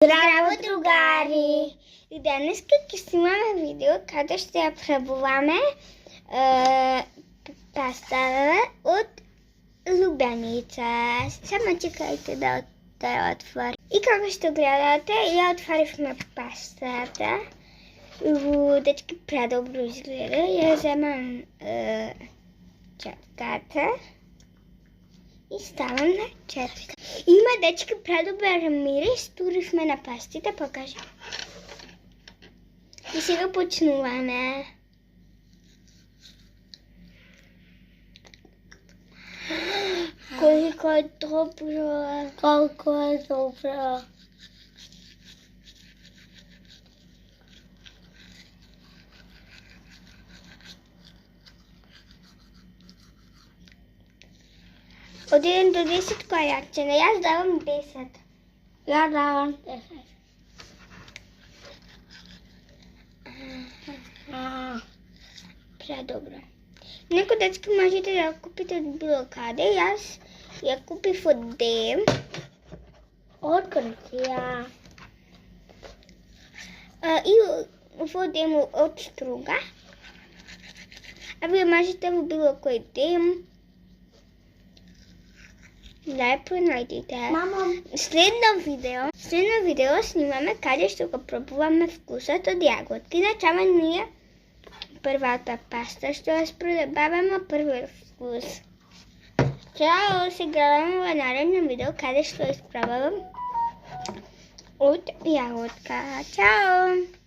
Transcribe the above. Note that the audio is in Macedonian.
Здраво, другари! И денес ќе снимаме видео каде ще ја пробуваме пастата од лубеница. Само чекајте да ја отвори. И како што гледате, ја отворивме пастата. Дечки предобро изгледа. Ја земам чепката и ставам на чепка. Има, дечки, предобар мирис, туривме на пастите, покажи. И сега почнуваме. Колко е добро. Колко е добро. Од 1 до 10 која ја цена? Јас давам 10. Ја давам 10. Предобро. Некој дечки можете да ја купите од било каде. Јас ја купив од Дем. Од Грција. И во Дем од Струга. А вие можете во било кој Дем. Да ја пронајдите. Следно видео снимаме каде што го пробуваме вкусот од јаготки. Начама ние првата паста што ја продаваме првиот вкус. Чао, се гледаме во наредно видео каде што испробувам од јаготка. Чао!